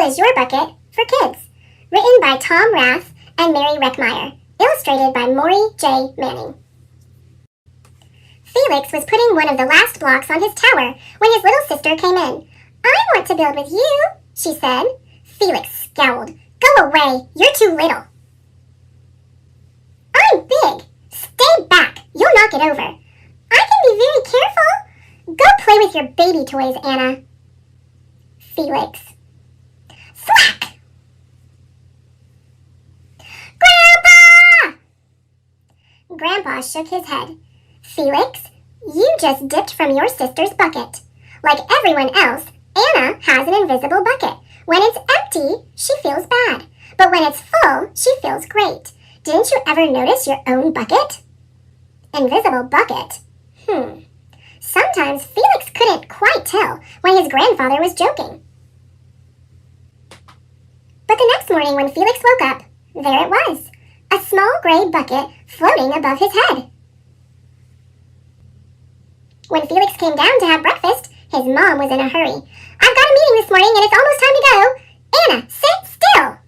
is Your Bucket for Kids. Written by Tom Rath and Mary Reckmeyer. Illustrated by Maury J. Manning. Felix was putting one of the last blocks on his tower when his little sister came in. "I want to build with you," she said. Felix scowled. "Go away, you're too little." "I'm big. Stay back, you'll knock it over." "I can be very careful." "Go play with your baby toys, Anna." Felix. Thwack! "Grandpa!" Grandpa shook his head. "Felix, you just dipped from your sister's bucket. Like everyone else, Anna has an invisible bucket. When it's empty, she feels bad. But when it's full, she feels great. Didn't you ever notice your own bucket?" Invisible bucket? Sometimes Felix couldn't quite tell when his grandfather was joking. But the next morning when Felix woke up, there it was, a small gray bucket floating above his head. When Felix came down to have breakfast, his mom was in a hurry. "I've got a meeting this morning and it's almost time to go. Anna, sit still."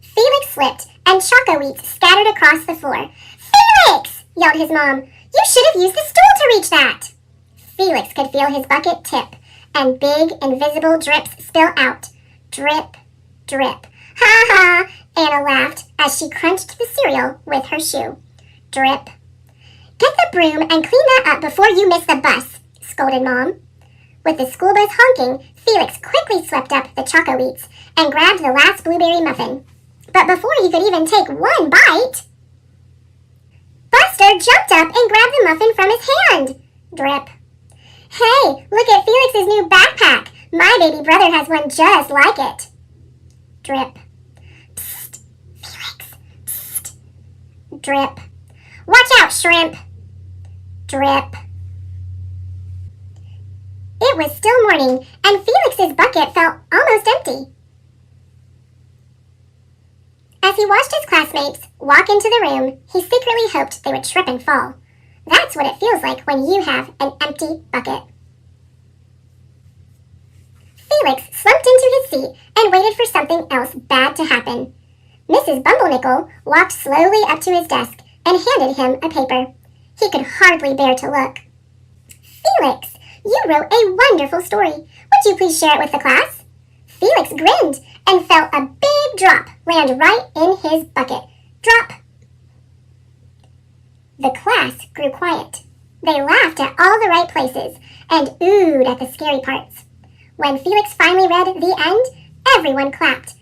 Felix slipped and choco wheats scattered across the floor. "Felix!" yelled his mom. "You should have used the stool to reach that." Felix could feel his bucket tip and big invisible drips spill out. Drip, drip. "Ha ha!" Anna laughed as she crunched the cereal with her shoe. Drip. "Get the broom and clean that up before you miss the bus," scolded Mom. With the school bus honking, Felix quickly swept up the choco wheats and grabbed the last blueberry muffin. But before he could even take one bite, Buster jumped up and grabbed the muffin from his hand. Drip. "Hey, look at Felix's new backpack. My baby brother has one just like it." Drip. "Psst, Felix, psst." Drip. "Watch out, shrimp." Drip. It was still morning, and Felix's bucket felt almost empty. As he watched his classmates walk into the room, he secretly hoped they would trip and fall. That's what it feels like when you have an empty bucket. Felix slumped into his seat and waited for something else bad to happen. Mrs. Bumblenickel walked slowly up to his desk and handed him a paper. He could hardly bear to look. "Felix, you wrote a wonderful story. Would you please share it with the class?" Felix grinned and felt a big drop land right in his bucket. Drop! The class grew quiet. They laughed at all the right places and oohed at the scary parts. When Felix finally read the end, everyone clapped,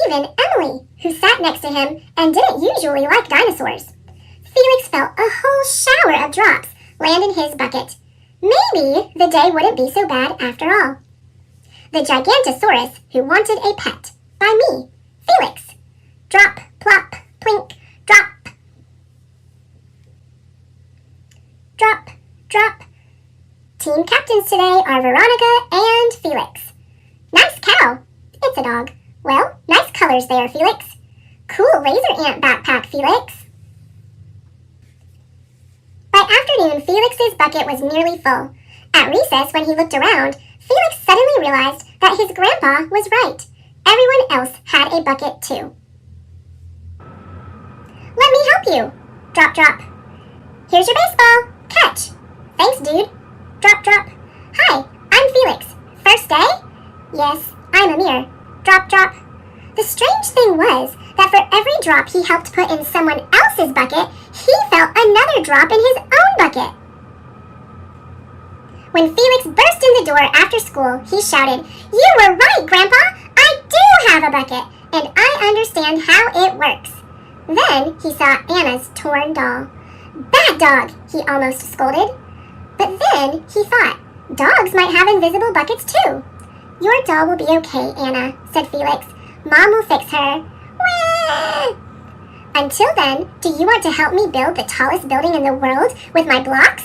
even Emily, who sat next to him and didn't usually like dinosaurs. Felix felt a whole shower of drops land in his bucket. Maybe the day wouldn't be so bad after all. The Gigantosaurus Who Wanted a Pet by me, Felix. Drop, plop, plink, drop. Drop, drop. Team captains today are Veronica and Felix. Nice cow. It's a dog. Well, nice colors there, Felix. Cool laser ant backpack, Felix. By afternoon, Felix's bucket was nearly full. At recess, when he looked around, Felix suddenly realized that his grandpa was right. Everyone else had a bucket too. "Let me help you." Drop, drop. "Here's your baseball. Catch." "Thanks, dude." Drop, drop. "Hi, I'm Felix. First day?" "Yes, I'm Amir." Drop, drop. The strange thing was that for every drop he helped put in someone else's bucket, he felt another drop in his own bucket. When Felix burst in the door after school, he shouted, "You were right, Grandpa! I do have a bucket, and I understand how it works." Then he saw Anna's torn doll. "Bad dog," he almost scolded. But then he thought, dogs might have invisible buckets too. "Your doll will be okay, Anna," said Felix. "Mom will fix her." Wah! "Until then, do you want to help me build the tallest building in the world with my blocks?"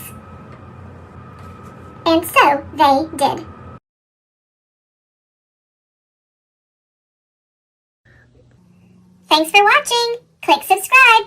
And so they did. Thanks for watching. Click subscribe